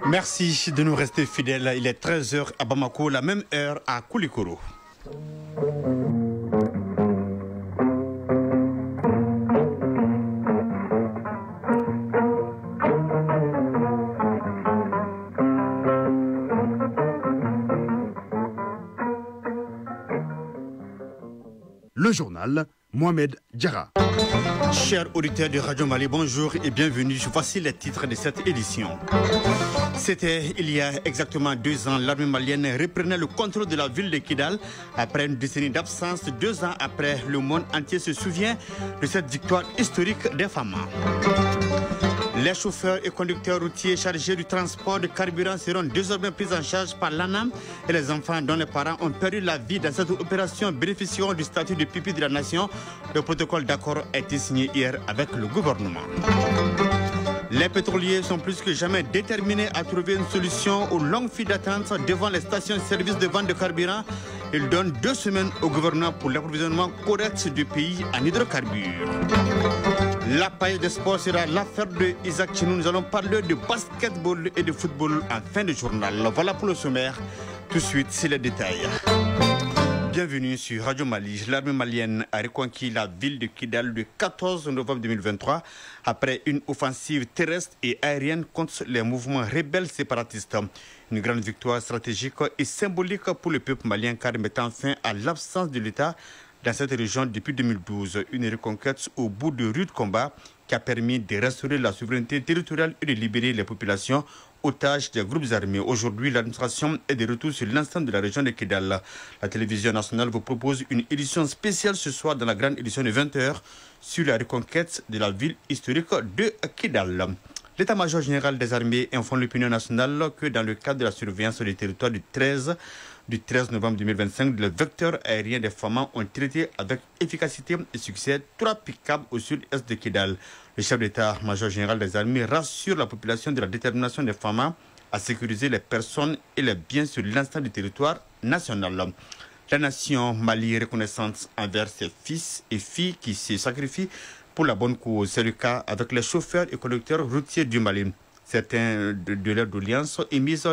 Merci de nous rester fidèles. Il est 13h à Bamako, la même heure à Koulikoro. Le journal, Mohamed Diarra. Chers auditeurs de Radio Mali, bonjour et bienvenue. Voici les titres de cette édition. C'était il y a exactement 2 ans, l'armée malienne reprenait le contrôle de la ville de Kidal. Après une décennie d'absence, 2 ans après, le monde entier se souvient de cette victoire historique des femmes. Les chauffeurs et conducteurs routiers chargés du transport de carburant seront désormais pris en charge par l'ANAM et les enfants dont les parents ont perdu la vie dans cette opération bénéficieront du statut de pupille de la nation. Le protocole d'accord a été signé hier avec le gouvernement. Les pétroliers sont plus que jamais déterminés à trouver une solution aux longues files d'attente devant les stations-service de vente de carburant. Ils donnent 2 semaines au gouvernement pour l'approvisionnement correct du pays en hydrocarbures. La paille des sports sera l'affaire de Isaac Chinou. Nous allons parler de basketball et de football en fin de journal. Voilà pour le sommaire. Tout de suite, c'est les détails. Bienvenue sur Radio Mali. L'armée malienne a reconquis la ville de Kidal le 14 novembre 2023 après une offensive terrestre et aérienne contre les mouvements rebelles séparatistes. Une grande victoire stratégique et symbolique pour le peuple malien car mettant fin à l'absence de l'État dans cette région depuis 2012. Une reconquête au bout de rudes combats qui a permis de restaurer la souveraineté territoriale et de libérer les populations otages des groupes armés. Aujourd'hui, l'administration est de retour sur l'ensemble de la région de Kidal. La télévision nationale vous propose une édition spéciale ce soir dans la grande édition de 20h sur la reconquête de la ville historique de Kidal. L'état-major général des armées informe l'opinion nationale que dans le cadre de la surveillance du territoire du 13 novembre 2025, les vecteurs aériens des FAMA ont traité avec efficacité et succès 3 pick-up au sud-est de Kidal. Le chef d'état-major général des armées rassure la population de la détermination des FAMA à sécuriser les personnes et les biens sur l'ensemble du territoire national. La nation Mali est reconnaissante envers ses fils et filles qui se sacrifient pour la bonne cause. C'est le cas avec les chauffeurs et conducteurs routiers du Mali. Certains de leurs doléances émises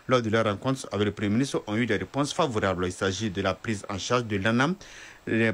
lors de leur rencontre avec le Premier ministre ont eu des réponses favorables. Il s'agit de la prise en charge de l'ANAM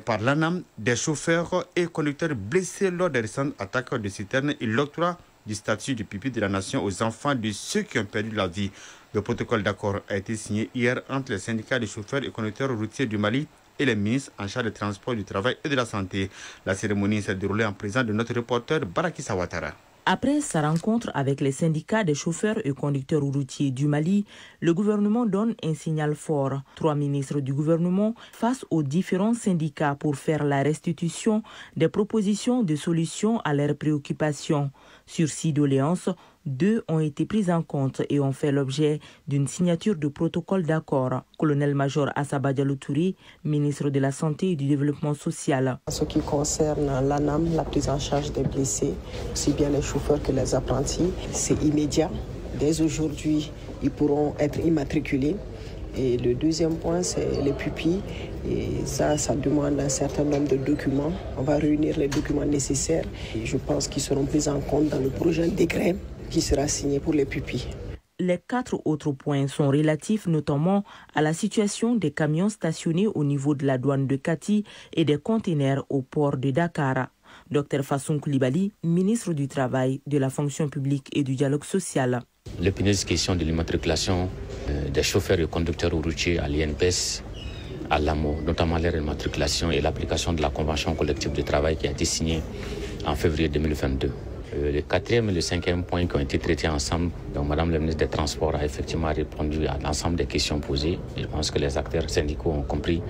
par l'ANAM des chauffeurs et conducteurs blessés lors des récentes attaques de citernes et l'octroi du statut de pupille de la nation aux enfants de ceux qui ont perdu la vie. Le protocole d'accord a été signé hier entre les syndicats des chauffeurs et conducteurs routiers du Mali et les ministres en charge du transport, du travail et de la santé. La cérémonie s'est déroulée en présence de notre reporter Baraki Sawatara. Après sa rencontre avec les syndicats des chauffeurs et conducteurs routiers du Mali, le gouvernement donne un signal fort. 3 ministres du gouvernement face aux différents syndicats pour faire la restitution des propositions de solutions à leurs préoccupations. Sur 6 doléances, 2 ont été prises en compte et ont fait l'objet d'une signature de protocole d'accord. Colonel-major Assaba Diallo Touré, ministre de la Santé et du Développement social. En ce qui concerne l'ANAM, la prise en charge des blessés, aussi bien les chauffeurs que les apprentis, c'est immédiat. Dès aujourd'hui, ils pourront être immatriculés. Et le deuxième point, c'est les pupilles. Et ça demande un certain nombre de documents. On va réunir les documents nécessaires. Et je pense qu'ils seront pris en compte dans le projet de décret qui sera signé pour les pupilles. Les 4 autres points sont relatifs notamment à la situation des camions stationnés au niveau de la douane de Kati et des containers au port de Dakar. Dr Fassoun Koulibaly, ministre du Travail, de la fonction publique et du dialogue social. L'épineuse question de l'immatriculation des chauffeurs et conducteurs routiers à l'INPS, à l'AMO, notamment leur immatriculation et l'application de la convention collective de travail qui a été signée en février 2022. Le 4e et le 5e point qui ont été traités ensemble, donc Madame la ministre des Transports a effectivement répondu à l'ensemble des questions posées. Et je pense que les acteurs syndicaux ont compris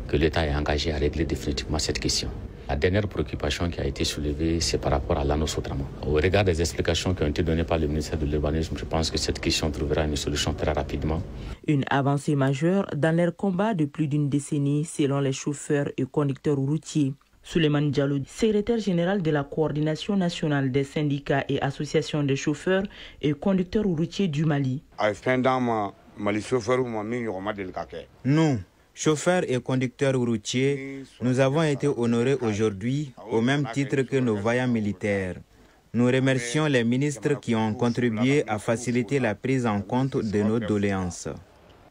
que l'État est engagé à régler définitivement cette question. La dernière préoccupation qui a été soulevée, c'est par rapport à l'ANO-Sotrama. Au regard des explications qui ont été données par le ministère de l'Urbanisme, je pense que cette question trouvera une solution très rapidement. Une avancée majeure dans leur combat de plus d'une décennie, selon les chauffeurs et conducteurs routiers. Souleymane Diallo, secrétaire général de la coordination nationale des syndicats et associations de chauffeurs et conducteurs routiers du Mali. Nous, chauffeurs et conducteurs routiers, nous avons été honorés aujourd'hui au même titre que nos vaillants militaires. Nous remercions les ministres qui ont contribué à faciliter la prise en compte de nos doléances.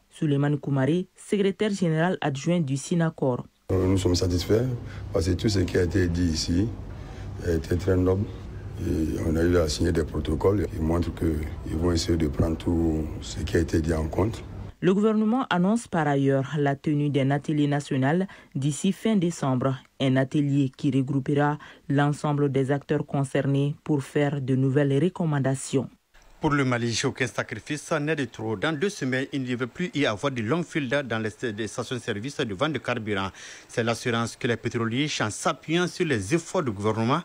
Souleymane Koumaré, secrétaire général adjoint du SYNACOR. Nous sommes satisfaits parce que tout ce qui a été dit ici a été très noble. Et on a eu à signer des protocoles qui montrent qu'ils vont essayer de prendre tout ce qui a été dit en compte. Le gouvernement annonce par ailleurs la tenue d'un atelier national d'ici fin décembre. Un atelier qui regroupera l'ensemble des acteurs concernés pour faire de nouvelles recommandations. Pour le Mali, aucun sacrifice n'est de trop. Dans 2 semaines, il ne va plus y avoir de longues files dans les stations-service de vente de carburant. C'est l'assurance que les pétroliers en s'appuyant sur les efforts du gouvernement.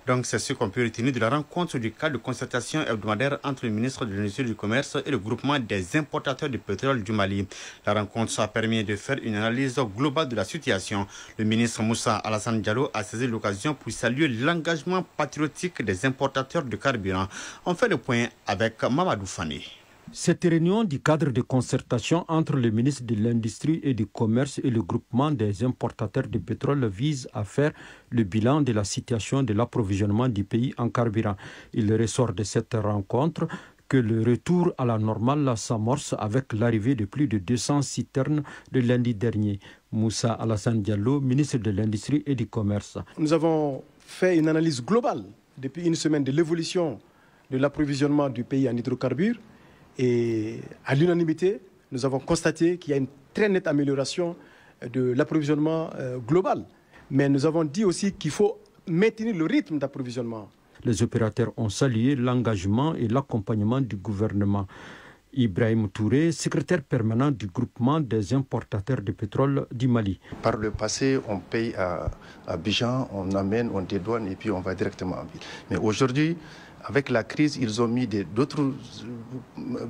Donc c'est ce qu'on peut retenir de la rencontre du cadre de concertation hebdomadaire entre le ministre de l'Industrie et du Commerce et le groupement des importateurs de pétrole du Mali. La rencontre a permis de faire une analyse globale de la situation. Le ministre Moussa Alassane Diallo a saisi l'occasion pour saluer l'engagement patriotique des importateurs de carburant. On fait le point avec Mamadou Fane. Cette réunion du cadre de concertation entre le ministre de l'Industrie et du Commerce et le groupement des importateurs de pétrole vise à faire le bilan de la situation de l'approvisionnement du pays en carburant. Il ressort de cette rencontre que le retour à la normale s'amorce avec l'arrivée de plus de 200 citernes le lundi dernier. Moussa Alassane Diallo, ministre de l'Industrie et du Commerce. Nous avons fait une analyse globale depuis une semaine de l'évolution de l'approvisionnement du pays en hydrocarbures. Et à l'unanimité, nous avons constaté qu'il y a une très nette amélioration de l'approvisionnement global. Mais nous avons dit aussi qu'il faut maintenir le rythme d'approvisionnement. Les opérateurs ont salué l'engagement et l'accompagnement du gouvernement. Ibrahim Touré, secrétaire permanent du groupement des importateurs de pétrole du Mali. Par le passé, on paye à Abidjan, on amène, on dédouane et puis on va directement en ville. Mais aujourd'hui, avec la crise, ils ont mis d'autres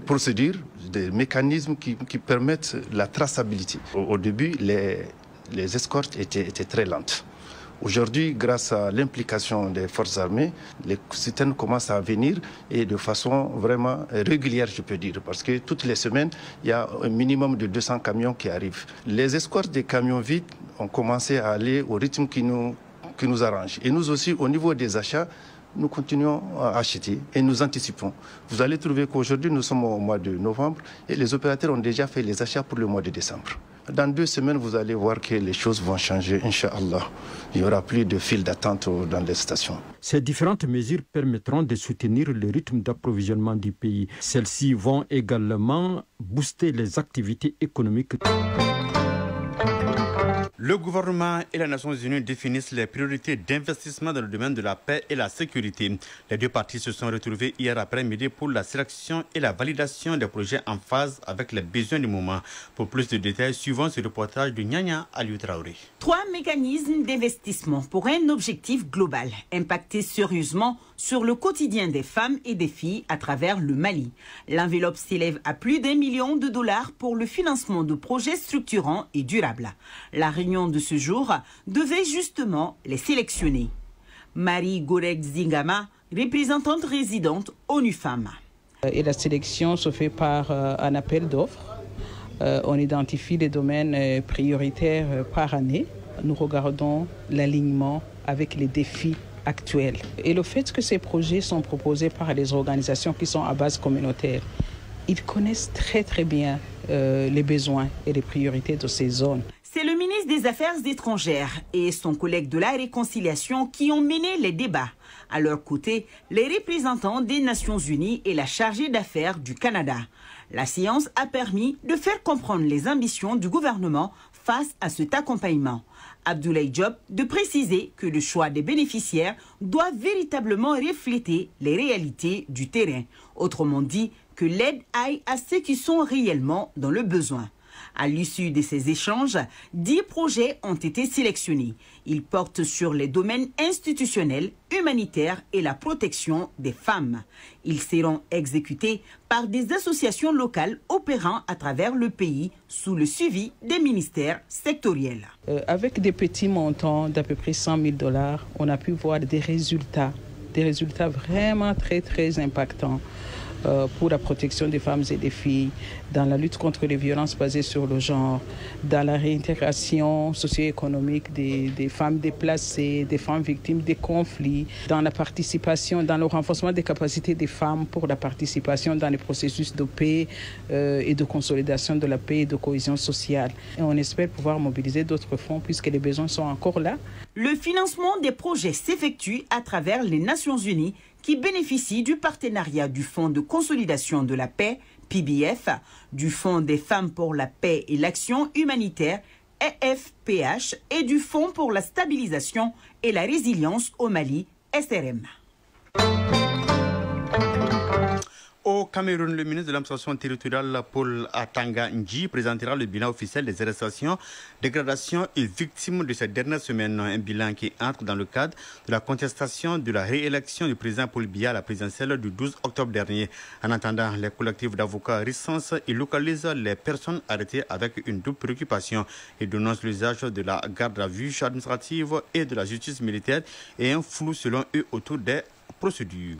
procédures, des mécanismes qui permettent la traçabilité. Au début, les escortes étaient très lentes. Aujourd'hui, grâce à l'implication des forces armées, les citernes commencent à venir et de façon vraiment régulière, je peux dire, parce que toutes les semaines, il y a un minimum de 200 camions qui arrivent. Les escortes des camions vides ont commencé à aller au rythme qui nous arrange. Et nous aussi, au niveau des achats, nous continuons à acheter et nous anticipons. Vous allez trouver qu'aujourd'hui, nous sommes au mois de novembre et les opérateurs ont déjà fait les achats pour le mois de décembre. Dans 2 semaines, vous allez voir que les choses vont changer, Inch'Allah. Il n'y aura plus de files d'attente dans les stations. Ces différentes mesures permettront de soutenir le rythme d'approvisionnement du pays. Celles-ci vont également booster les activités économiques. Le gouvernement et les Nations Unies définissent les priorités d'investissement dans le domaine de la paix et la sécurité. Les 2 parties se sont retrouvées hier après-midi pour la sélection et la validation des projets en phase avec les besoins du moment. Pour plus de détails, suivons ce reportage de Nyanya Aliou Traoré. 3 mécanismes d'investissement pour un objectif global, impacté sérieusement sur le quotidien des femmes et des filles à travers le Mali. L'enveloppe s'élève à plus d'$1 million pour le financement de projets structurants et durables. La réunion de ce jour devait justement les sélectionner. Marie Gorek Zingama, représentante résidente ONU Femmes. Et la sélection se fait par un appel d'offres. On identifie les domaines prioritaires par année. Nous regardons l'alignement avec les défis actuels. Et le fait que ces projets sont proposés par les organisations qui sont à base communautaire, ils connaissent très bien les besoins et les priorités de ces zones. C'est le ministre des Affaires étrangères et son collègue de la Réconciliation qui ont mené les débats. À leur côté, les représentants des Nations Unies et la chargée d'affaires du Canada. La séance a permis de faire comprendre les ambitions du gouvernement face à cet accompagnement. Abdoulaye Diop de préciser que le choix des bénéficiaires doit véritablement refléter les réalités du terrain. Autrement dit, que l'aide aille à ceux qui sont réellement dans le besoin. À l'issue de ces échanges, 10 projets ont été sélectionnés. Ils portent sur les domaines institutionnels, humanitaires et la protection des femmes. Ils seront exécutés par des associations locales opérant à travers le pays sous le suivi des ministères sectoriels. Avec des petits montants d'à peu près $100 000, on a pu voir des résultats vraiment très impactants. pour la protection des femmes et des filles, dans la lutte contre les violences basées sur le genre, dans la réintégration socio-économique des femmes déplacées, des femmes victimes des conflits, dans la participation, dans le renforcement des capacités des femmes pour la participation dans les processus de paix et de consolidation de la paix et de cohésion sociale. Et on espère pouvoir mobiliser d'autres fonds puisque les besoins sont encore là. Le financement des projets s'effectue à travers les Nations Unies qui bénéficient du partenariat du Fonds de consolidation de la paix, PBF, du Fonds des femmes pour la paix et l'action humanitaire, EFPH, et du Fonds pour la stabilisation et la résilience au Mali, SRM. Au Cameroun, le ministre de l'administration territoriale, Paul Atanga Ndji, présentera le bilan officiel des arrestations, dégradations et victimes de cette dernière semaine. Un bilan qui entre dans le cadre de la contestation de la réélection du président Paul Biya à la présidentielle du 12 octobre dernier. En attendant, les collectifs d'avocats recensent et localisent les personnes arrêtées avec une double préoccupation. Ils dénoncent l'usage de la garde à vue administrative et de la justice militaire et un flou selon eux autour des procédures.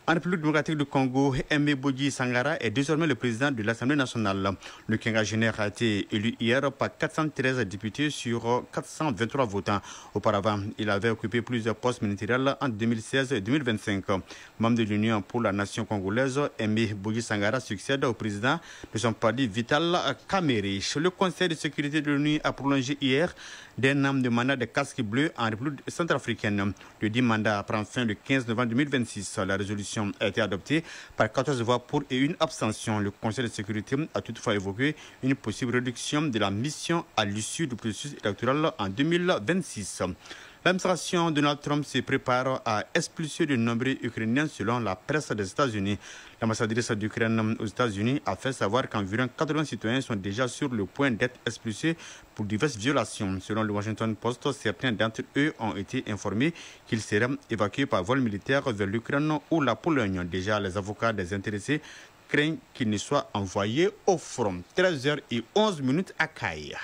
En République démocratique du Congo, Aimé Boji Sangara est désormais le président de l'Assemblée nationale. Le quinquagénaire a été élu hier par 413 députés sur 423 votants. Auparavant, il avait occupé plusieurs postes ministériels en 2016 et 2025. Membre de l'Union pour la nation congolaise, Aimé Boji Sangara succède au président de son parti Vital Kamerhe. Le Conseil de sécurité de l'ONU a prolongé hier d'un an de mandat de casque bleu en République centrafricaine. Le dit mandat prend fin le 15 novembre 2026. La résolution a été adoptée par 14 voix pour et une abstention. Le Conseil de sécurité a toutefois évoqué une possible réduction de la mission à l'issue du processus électoral en 2026. L'administration Donald Trump se prépare à expulser de nombreux Ukrainiens selon la presse des États-Unis. L'ambassadrice d'Ukraine aux États-Unis a fait savoir qu'environ 80 citoyens sont déjà sur le point d'être expulsés pour diverses violations. Selon le Washington Post, certains d'entre eux ont été informés qu'ils seraient évacués par vol militaire vers l'Ukraine ou la Pologne. Déjà, les avocats des intéressés craignent qu'ils ne soient envoyés au front. 13h11 à Caille.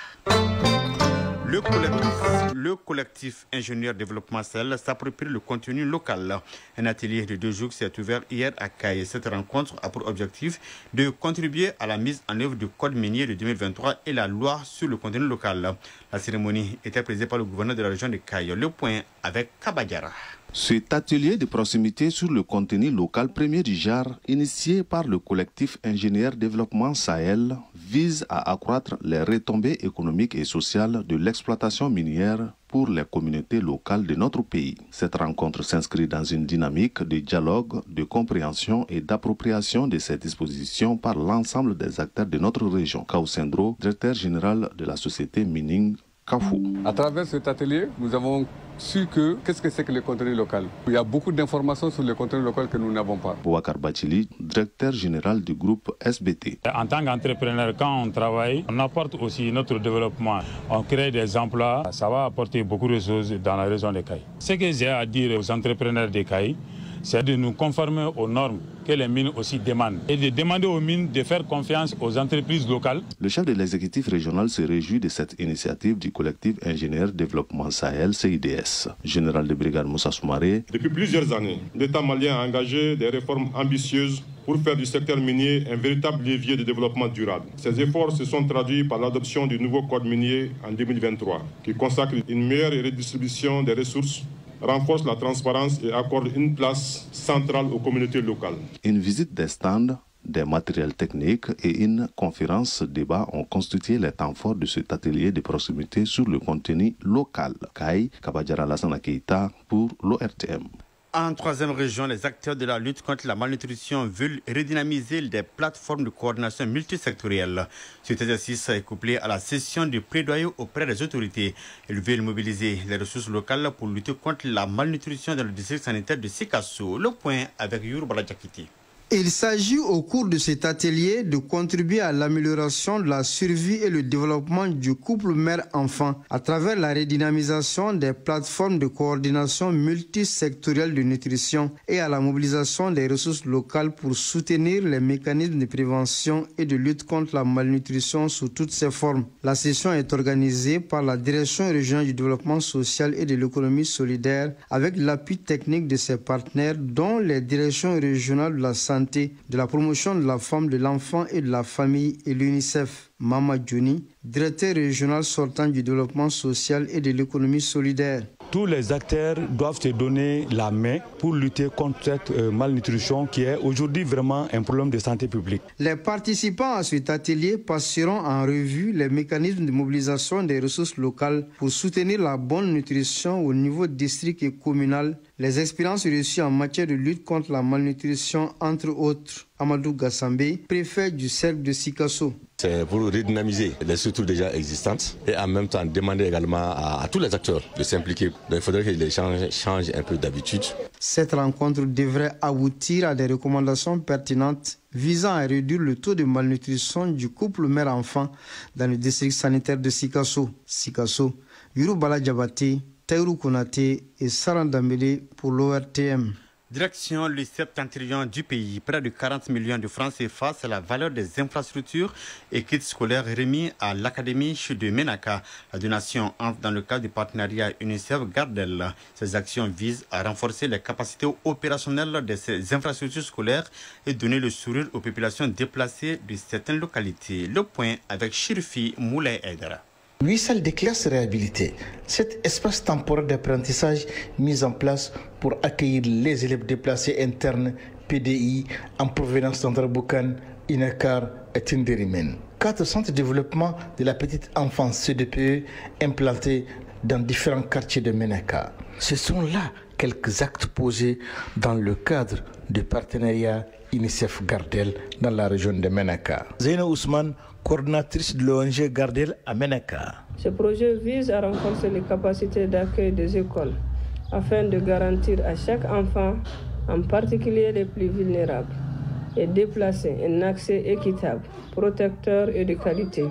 Le collectif Ingénieur Développement Sahel s'approprie le contenu local. Un atelier de 2 jours s'est ouvert hier à Caille. Cette rencontre a pour objectif de contribuer à la mise en œuvre du Code minier de 2023 et la loi sur le contenu local. La cérémonie était présidée par le gouverneur de la région de Caille. Le point avec Kabadiara. Cet atelier de proximité sur le contenu local premier du genre, initié par le collectif Ingénieur Développement Sahel, vise à accroître les retombées économiques et sociales de l'exploitation minière pour les communautés locales de notre pays. Cette rencontre s'inscrit dans une dynamique de dialogue, de compréhension et d'appropriation de ces dispositions par l'ensemble des acteurs de notre région. Kao Sendro, directeur général de la société Mining Kafou. À travers cet atelier, nous avons su qu'est-ce que c'est que le contenu local. Il y a beaucoup d'informations sur le contenu local que nous n'avons pas. Bouakar Bachili, directeur général du groupe SBT. En tant qu'entrepreneur, quand on travaille, on apporte aussi notre développement. On crée des emplois, ça va apporter beaucoup de choses dans la région de Caille. Ce que j'ai à dire aux entrepreneurs de Caille, c'est de nous conformer aux normes que les mines aussi demandent et de demander aux mines de faire confiance aux entreprises locales. Le chef de l'exécutif régional se réjouit de cette initiative du collectif Ingénieur Développement Sahel, CIDS. Général de brigade Moussa Soumaré. Depuis plusieurs années, l'État malien a engagé des réformes ambitieuses pour faire du secteur minier un véritable levier de développement durable. Ces efforts se sont traduits par l'adoption du nouveau code minier en 2023, qui consacre une meilleure redistribution des ressources, renforce la transparence et accorde une place centrale aux communautés locales. Une visite des stands, des matériels techniques et une conférence débat ont constitué les temps forts de cet atelier de proximité sur le contenu local. Kai Kabadjara Lassana Keita pour l'ORTM. En troisième région, les acteurs de la lutte contre la malnutrition veulent redynamiser des plateformes de coordination multisectorielle. Cet exercice est couplé à la session du plaidoyer auprès des autorités. Ils veulent mobiliser les ressources locales pour lutter contre la malnutrition dans le district sanitaire de Sikasso. Le point avec Your Baladjakiti. Il s'agit au cours de cet atelier de contribuer à l'amélioration de la survie et le développement du couple mère-enfant à travers la redynamisation des plateformes de coordination multisectorielle de nutrition et à la mobilisation des ressources locales pour soutenir les mécanismes de prévention et de lutte contre la malnutrition sous toutes ses formes. La session est organisée par la Direction régionale du développement social et de l'économie solidaire avec l'appui technique de ses partenaires dont les directions régionales de la santé santé, de la promotion de la femme, de l'enfant et de la famille et l'UNICEF. Mama Jouni, directeur régional sortant du développement social et de l'économie solidaire. Tous les acteurs doivent se donner la main pour lutter contre cette malnutrition qui est aujourd'hui vraiment un problème de santé publique. Les participants à cet atelier passeront en revue les mécanismes de mobilisation des ressources locales pour soutenir la bonne nutrition au niveau district et communal, les expériences reçues en matière de lutte contre la malnutrition, entre autres. Amadou Gassambe, préfet du cercle de Sikasso. C'est pour redynamiser les structures déjà existantes et en même temps demander également à tous les acteurs de s'impliquer. Donc il faudrait que les gens changent un peu d'habitude. Cette rencontre devrait aboutir à des recommandations pertinentes visant à réduire le taux de malnutrition du couple mère-enfant dans le district sanitaire de Sikasso. Sikasso, Yuru Bala Diabaté, Taïrou Konate et Saran Dambélé pour l'ORTM. Direction le septentrion du pays, près de 40 millions de francs CFA, c'est la valeur des infrastructures et kits scolaires remis à l'Académie de Menaka. La donation entre dans le cadre du partenariat UNICEF-Gardel. Ces actions visent à renforcer les capacités opérationnelles de ces infrastructures scolaires et donner le sourire aux populations déplacées de certaines localités. Le point avec Shirfi Moulay Aydara. 8 salles de classe réhabilitées. Cet espace temporaire d'apprentissage mis en place pour accueillir les élèves déplacés internes PDI en provenance d'Andraboukan, Inakar et Tinderimen. 4 centres de développement de la petite enfance CDPE implantés dans différents quartiers de Menaka. Ce sont là quelques actes posés dans le cadre du partenariat UNICEF-Gardel dans la région de Menaka. Zeyna Ousmane, coordinatrice de l'ONG Gardel à Menaka. Ce projet vise à renforcer les capacités d'accueil des écoles afin de garantir à chaque enfant, en particulier les plus vulnérables et déplacés, un accès équitable, protecteur et de qualité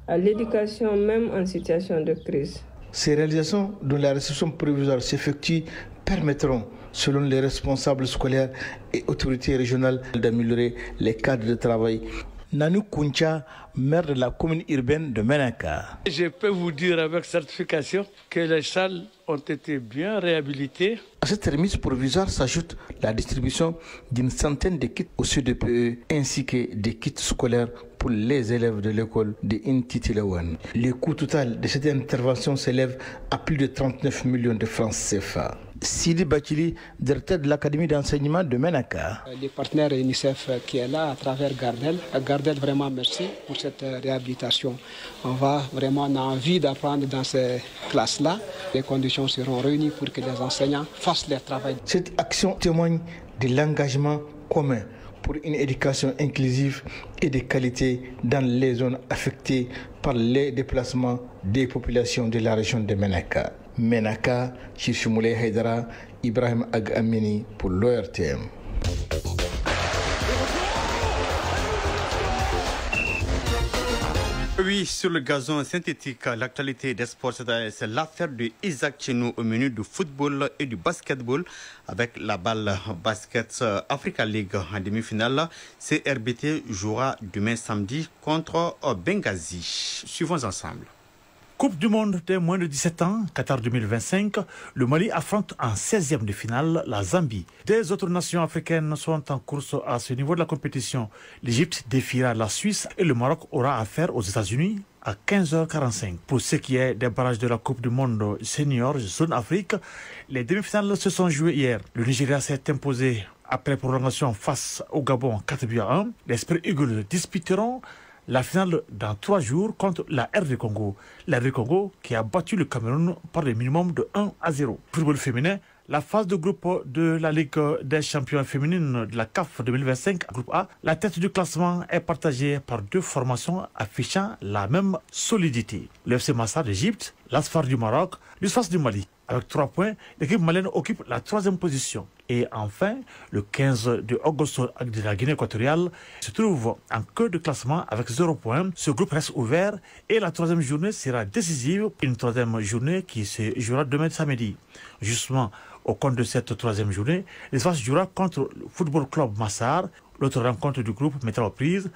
à l'éducation même en situation de crise. Ces réalisations dont la réception provisoire s'effectue permettront, selon les responsables scolaires et autorités régionales, d'améliorer les cadres de travail. Nanou Kouncha, maire de la commune urbaine de Menaka. Je peux vous dire avec certification que les salles ont été bien réhabilitées. À cette remise provisoire s'ajoute la distribution d'une centaine de kits au CDPE ainsi que des kits scolaires pour les élèves de l'école de Intitilawan. Le coût total de cette intervention s'élève à plus de 39 millions de francs CFA. Sidi Bakili, directeur de l'Académie d'enseignement de Menaka. Le partenaire UNICEF qui est là à travers Gardel. Gardel, vraiment merci pour cette réhabilitation. On a envie d'apprendre dans ces classes-là. Les conditions seront réunies pour que les enseignants fassent leur travail. Cette action témoigne de l'engagement commun pour une éducation inclusive et de qualité dans les zones affectées par les déplacements des populations de la région de Menaka. Menaka, Chirchimoulé Haïdara, Ibrahim Ag Amini pour l'ORTM. Oui, sur le gazon synthétique, l'actualité des sports, c'est l'affaire de Isaac Chenou au menu du football et du basketball avec la balle basket Africa League en demi-finale. CRBT jouera demain samedi contre Benghazi. Suivons ensemble. Coupe du monde des moins de 17 ans, Qatar 2025, le Mali affronte en 16e de finale la Zambie. Des autres nations africaines sont en course à ce niveau de la compétition. L'Égypte défiera la Suisse et le Maroc aura affaire aux États-Unis à 15h45. Pour ce qui est des barrages de la Coupe du monde senior zone Afrique, les demi-finales se sont jouées hier. Le Nigeria s'est imposé après prolongation face au Gabon 4-1. Les Super Eagles disputeront la finale dans 3 jours contre la RD Congo. La RD Congo qui a battu le Cameroun par le minimum de 1-0. Football féminin, la phase de groupe de la Ligue des champions féminines de la CAF 2025, groupe A, la tête du classement est partagée par 2 formations affichant la même solidité. Le FC Massa d'Égypte, l'Asfar du Maroc, l'USFAS du Mali. Avec 3 points, l'équipe malienne occupe la 3e position. Et enfin, le 15 de août de la Guinée équatoriale se trouve en queue de classement avec 0 points. Ce groupe reste ouvert et la 3e journée sera décisive. Une 3e journée qui se jouera demain samedi. Justement, au compte de cette 3e journée, l'USFAS jouera contre le Football Club Massar. L'autre rencontre du groupe mettra aux prises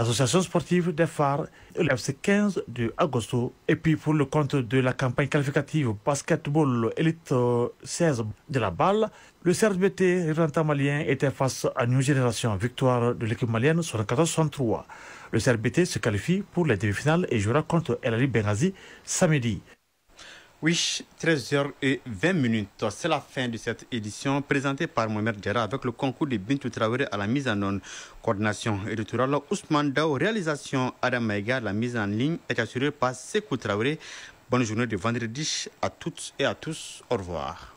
l'association sportive des phares et le FC 15 de Agosto. Et puis pour le compte de la campagne qualificative basketball élite 16 de la balle, le CRBT représentant malien était face à New Génération. Victoire de l'équipe malienne 74-63. Le CRBT se qualifie pour les demi-finales et jouera contre El Ali Benghazi samedi. Oui, 13h20. C'est la fin de cette édition présentée par Mohamed Diarra avec le concours de Bintou Traoré à la mise en onde. Coordination éditoriale Ousmane Dao, réalisation Adam Maïga, la mise en ligne est assurée par Sekou Traoré. Bonne journée de vendredi à toutes et à tous. Au revoir.